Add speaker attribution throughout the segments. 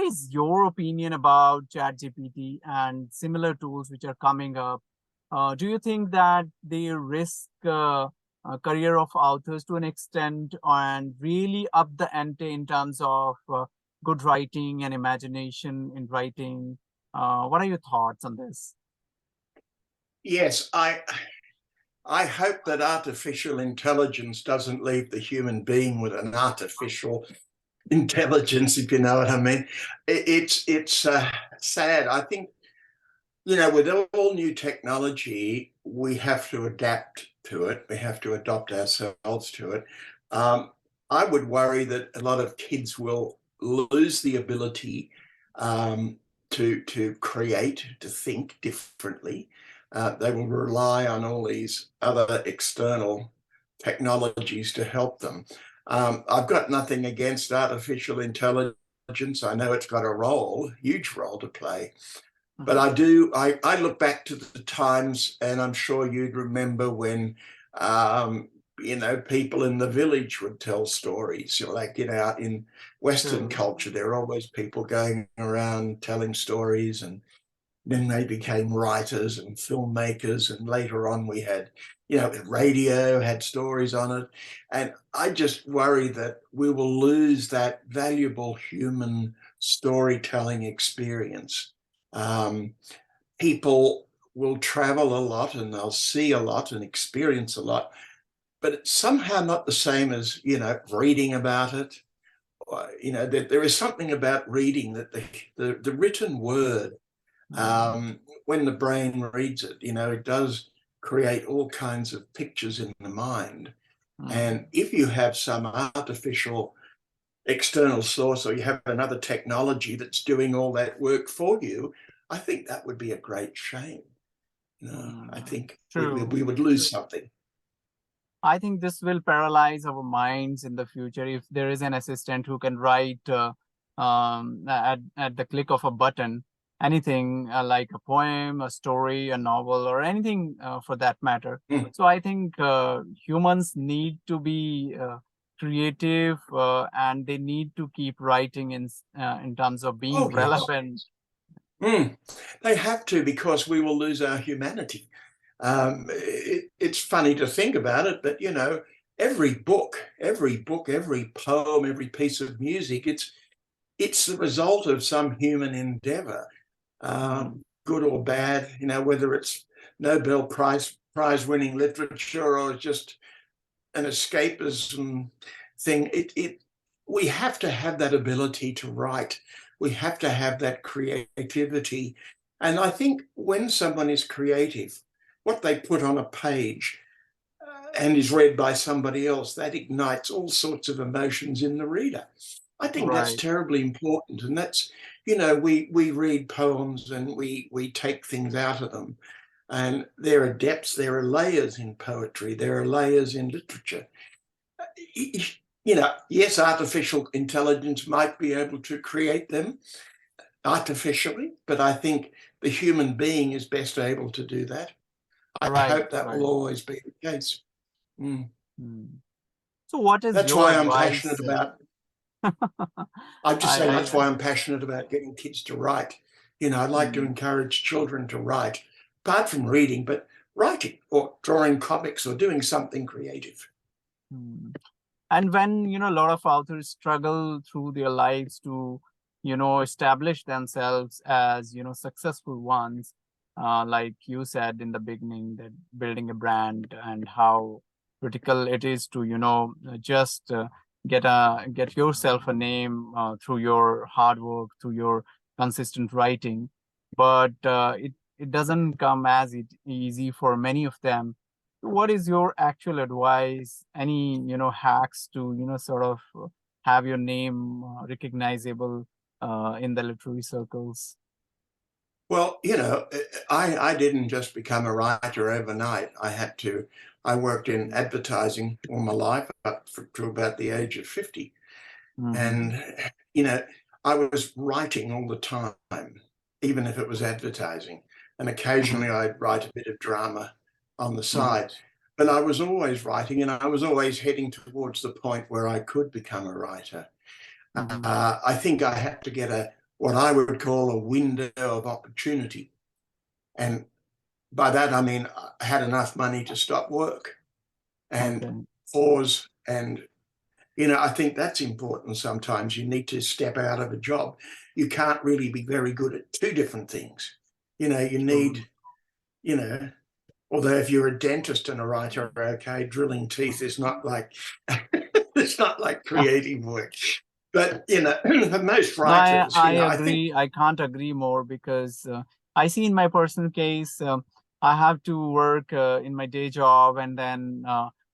Speaker 1: is your opinion about ChatGPT and similar tools which are coming up? Do you think that they risk career of authors to an extent and really up the ante in terms of good writing and imagination in writing? What are your thoughts on this?
Speaker 2: Yes, I hope that artificial intelligence doesn't leave the human being with an artificial intelligence, if you know what I mean. It's sad. I think, with all new technology, we have to adapt to it. We have to adopt ourselves to it. I would worry that a lot of kids will lose the ability to create, to think differently. They will rely on all these other external technologies to help them. I've got nothing against artificial intelligence. I know it's got a huge role to play. But I look back to the times, and I'm sure you'd remember when, people in the village would tell stories. Out in Western culture, there are always people going around telling stories, and then they became writers and filmmakers, and later on we had, radio had stories on it. And I just worry that we will lose that valuable human storytelling experience. People will travel a lot and they'll see a lot and experience a lot, but it's somehow not the same as, reading about it. There is something about reading that the written word, when the brain reads it, it does create all kinds of pictures in the mind. And if you have some artificial external source, or you have another technology that's doing all that work for you, I think that would be a great shame. I think we would lose something.
Speaker 1: I think this will paralyze our minds in the future if there is an assistant who can write at the click of a button anything like a poem, a story, a novel, or anything for that matter. So I think humans need to be creative and they need to keep writing in terms of being relevant.
Speaker 2: They have to, because we will lose our humanity. It's funny to think about it, but every book, every poem, every piece of music, it's the result of some human endeavor, good or bad. Whether it's Nobel Prize winning literature or just an escapism thing, we have to have that ability to write. We have to have that creativity. And I think when someone is creative, what they put on a page and is read by somebody else, that ignites all sorts of emotions in the reader. I think that's terribly important. And that's, we read poems and we take things out of them. And there are depths, there are layers in poetry, there are layers in literature. Yes, artificial intelligence might be able to create them artificially, but I think the human being is best able to do that. I hope that will always be the case.
Speaker 1: So what is
Speaker 2: that's
Speaker 1: your
Speaker 2: why
Speaker 1: advice?
Speaker 2: I'm passionate about I'm just saying that's why I'm passionate about getting kids to write. I'd like to encourage children to write, apart from reading, but writing or drawing comics or doing something creative.
Speaker 1: And when, a lot of authors struggle through their lives to, establish themselves as, successful ones, like you said in the beginning, that building a brand and how critical it is to, just get yourself a name through your hard work, through your consistent writing. But it doesn't come as easy for many of them. What is your actual advice? Any, hacks to, sort of have your name recognizable in the literary circles?
Speaker 2: Well, I didn't just become a writer overnight. I worked in advertising all my life up to about the age of 50. And, I was writing all the time, even if it was advertising. And occasionally I'd write a bit of drama on the side. But I was always writing, and I was always heading towards the point where I could become a writer. I think I had to get a what I would call a window of opportunity. And by that, I mean, I had enough money to stop work and
Speaker 1: Okay.
Speaker 2: pause. And, you know, I think that's important sometimes. You need to step out of a job. You can't really be very good at two different things. You know, you need,
Speaker 1: True.
Speaker 2: you know, although if you're a dentist and a writer, okay, drilling teeth is not like, it's not like creative work. But, you know, for most
Speaker 1: No,
Speaker 2: writers,
Speaker 1: I
Speaker 2: you know, I think,
Speaker 1: agree. I can't agree more because I see in my personal case, I have to work in my day job and then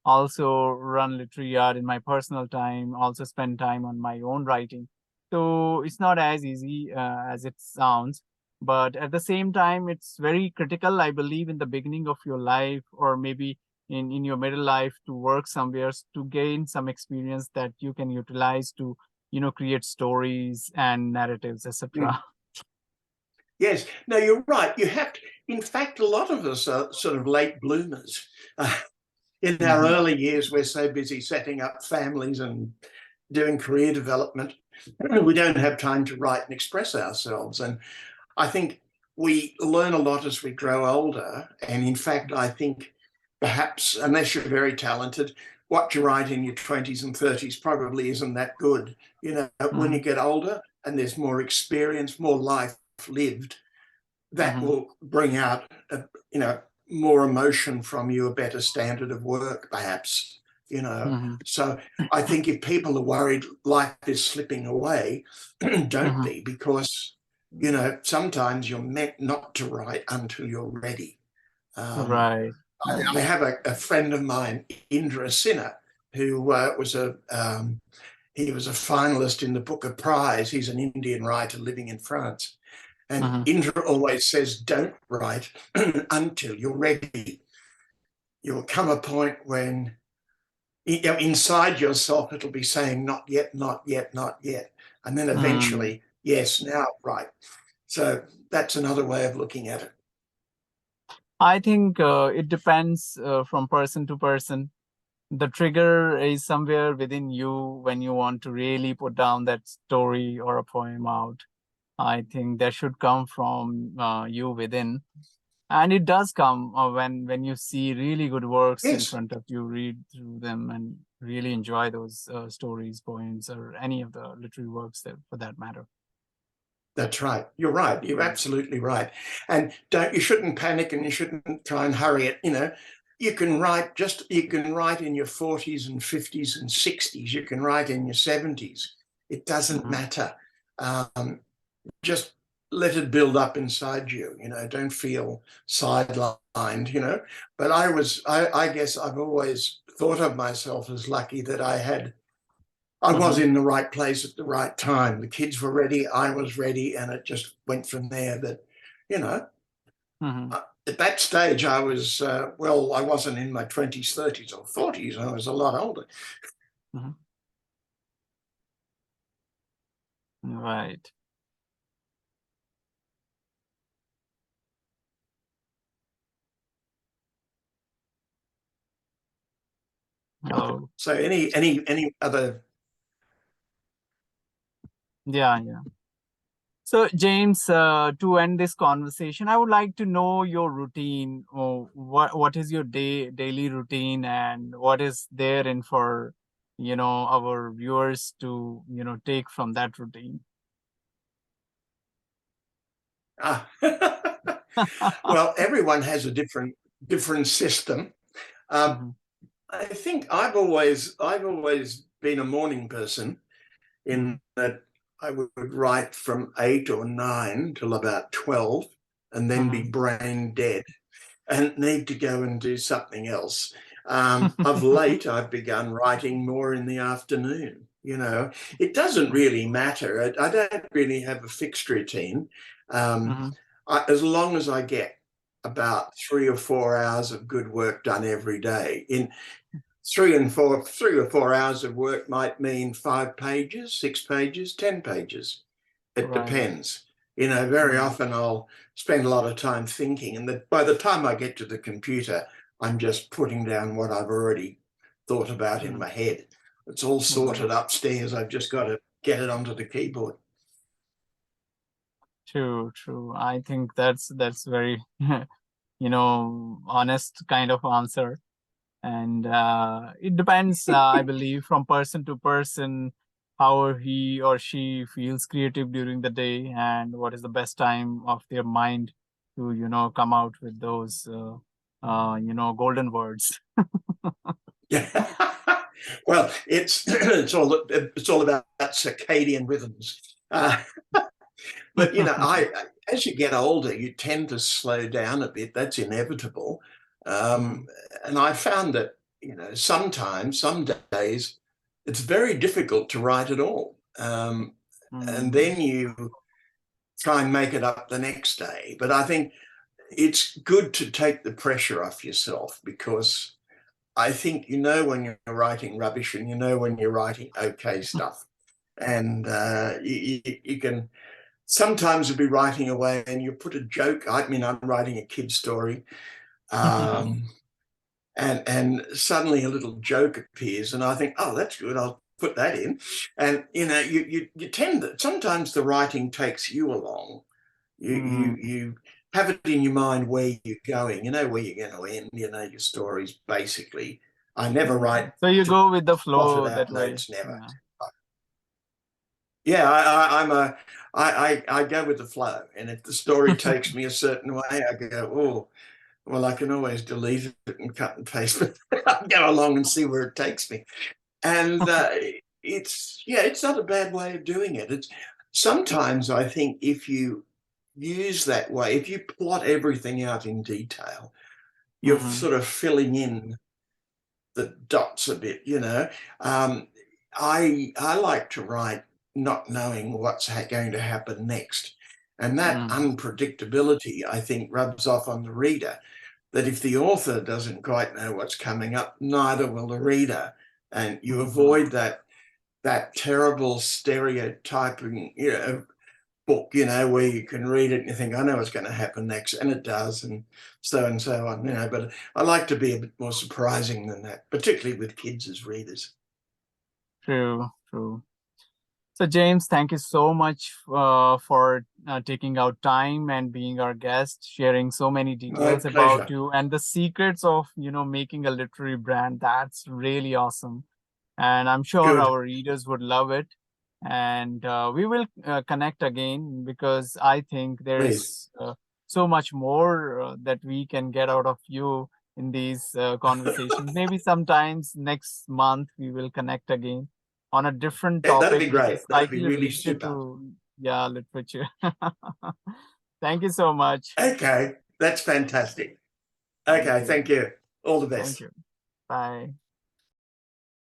Speaker 1: also run literary art in my personal time, also spend time on my own writing. So it's not as easy as it sounds. But at the same time, it's very critical, I believe, in the beginning of your life or maybe in your middle life to work somewhere to gain some experience that you can utilize to create stories and narratives,
Speaker 2: mm,
Speaker 1: etc.
Speaker 2: yes, no, you're right. You have to, in fact, a lot of us are sort of late bloomers. In our
Speaker 1: Hmm.
Speaker 2: early years, we're so busy setting up families and doing career development, we don't have time to write and express ourselves. And I think we learn a lot as we grow older. And in fact, I think perhaps, unless you're very talented, what you write in your 20s and 30s probably isn't that good. You know, when you
Speaker 1: Hmm.
Speaker 2: get older and there's more experience, more life lived, that
Speaker 1: Hmm.
Speaker 2: will bring out, you know, more emotion from you, a better standard of work, perhaps, you know.
Speaker 1: Hmm.
Speaker 2: So I think if people are worried life is slipping away, don't
Speaker 1: Hmm.
Speaker 2: be, because, you know, sometimes you're meant not to write until you're ready. Um,
Speaker 1: Right.
Speaker 2: I have a friend of mine, Indra Sinha, who he was a finalist in the Booker Prize. He's an Indian writer living in France. And
Speaker 1: Hmm.
Speaker 2: Indra always says, don't write until you're ready. You'll come a point when, you know, inside yourself, it'll be saying, not yet, not yet, not yet. And then
Speaker 1: Hmm.
Speaker 2: eventually, yes, now, right. So that's another way of looking at it.
Speaker 1: I think it depends from person to person. The trigger is somewhere within you when you want to really put down that story or a poem out. I think that should come from you within. And it does come when you see really good works in
Speaker 2: Yes,
Speaker 1: front of you, read through them, and really enjoy those stories, poems, or any of the literary works that, for that matter.
Speaker 2: that's right. You're right. You're absolutely right. And you shouldn't panic and you shouldn't try and hurry it. You know, you can write in your 40s and 50s and 60s. You can write in your 70s. It doesn't
Speaker 1: Mhm.
Speaker 2: matter. Um, just let it build up inside you. You know, don't feel sidelined, you know. But I guess I've always thought of myself as lucky that I was
Speaker 1: Mhm.
Speaker 2: in the right place at the right time. The kids were ready, I was ready, and it just went from there. That, you know,
Speaker 1: Mhm.
Speaker 2: at that stage, I was, well, I wasn't in my 20s, 30s, or 40s. I was a lot older.
Speaker 1: Mhm. Right. Oh,
Speaker 2: So, any other?
Speaker 1: yeah, yeah. So, James, to end this conversation, I would like to know your routine. Oh, what is your daily routine, and what is there in for our viewers to take from that routine?
Speaker 2: Ah. Well, everyone has a different system. Um,
Speaker 1: Mhm.
Speaker 2: I think I've always been a morning person, in
Speaker 1: Mhm.
Speaker 2: that I would write from 8 or 9 till about 12 and then be
Speaker 1: Mhm.
Speaker 2: brain dead and need to go and do something else. Of late, I've begun writing more in the afternoon. You know, it doesn't really matter. I don't really have a fixed routine. Um,
Speaker 1: Mhm.
Speaker 2: as long as I get about 3 or 4 hours of good work done every day. In 3 or 4 hours of work might mean 5 pages, 6 pages, 10 pages. It
Speaker 1: Right.
Speaker 2: depends. You know, very
Speaker 1: Mhm.
Speaker 2: often I'll spend a lot of time thinking, and that by the time I get to the computer, I'm just putting down what I've already thought about in
Speaker 1: Mhm.
Speaker 2: my head. It's all
Speaker 1: Right.
Speaker 2: sorted upstairs. I've just got to get it onto the keyboard.
Speaker 1: True, true. I think that's very, honest kind of answer. And it depends, I believe, from person to person, how he or she feels creative during the day and what is the best time of their mind to, come out with those, golden words.
Speaker 2: Yeah. Well, it's all about circadian rhythms. But as you get older, you tend to slow down a bit. That's inevitable.
Speaker 1: Mm,
Speaker 2: And I found that sometimes, some days, it's very difficult to write at all. And
Speaker 1: mm,
Speaker 2: then you try and make it up the next day. But I think it's good to take the pressure off yourself, because I think when you're writing rubbish, and when you're writing okay stuff. And you can sometimes be writing away and you put a joke. I mean, I'm writing a kid's story, and suddenly a little joke appears, and I think, oh, that's good, I'll put that in. And you tend to, sometimes the writing takes you along. You have it in your mind where you're going, where you're going to end, your stories. Basically, I never write
Speaker 1: So you
Speaker 2: to
Speaker 1: go with the
Speaker 2: plotted
Speaker 1: flow that
Speaker 2: out
Speaker 1: way.
Speaker 2: notes, never.
Speaker 1: Yeah.
Speaker 2: Yeah, I go with the flow, and if the story takes me a certain way, I go, oh, well, I can always delete it and cut and paste, but I'll go along and see where it takes me. And it's not a bad way of doing it. It's sometimes, I think, if you use that way, if you plot everything out in detail, you're
Speaker 1: Mhm,
Speaker 2: sort of filling in the dots a bit. I like to write not knowing what's going to happen next, and that
Speaker 1: mhm,
Speaker 2: unpredictability, I think, rubs off on the reader. That if the author doesn't quite know what's coming up, neither will the reader, and you
Speaker 1: mhm.
Speaker 2: avoid that terrible stereotyping, book, where you can read it and you think, I know what's going to happen next, and it does, and so on, But I like to be a bit more surprising than that, particularly with kids as readers.
Speaker 1: True, true. So, James, thank you so much for taking out time and being our guest, sharing so many
Speaker 2: My
Speaker 1: details about
Speaker 2: pleasure.
Speaker 1: you and the secrets of, making a literary brand. That's really awesome. And I'm sure
Speaker 2: Good.
Speaker 1: our readers would love it. And we will connect again, because I think there
Speaker 2: Please.
Speaker 1: is so much more that we can get out of you in these conversations. Maybe sometimes next month we will connect again on a different
Speaker 2: Yeah, that'd
Speaker 1: topic,
Speaker 2: be
Speaker 1: which is
Speaker 2: great. That'd be
Speaker 1: slightly
Speaker 2: really
Speaker 1: related
Speaker 2: super.
Speaker 1: to, yeah, literature. Thank you so much.
Speaker 2: Okay, that's fantastic.
Speaker 1: Thank
Speaker 2: Okay,
Speaker 1: you.
Speaker 2: thank you. All the
Speaker 1: Thank
Speaker 2: best.
Speaker 1: you. Bye.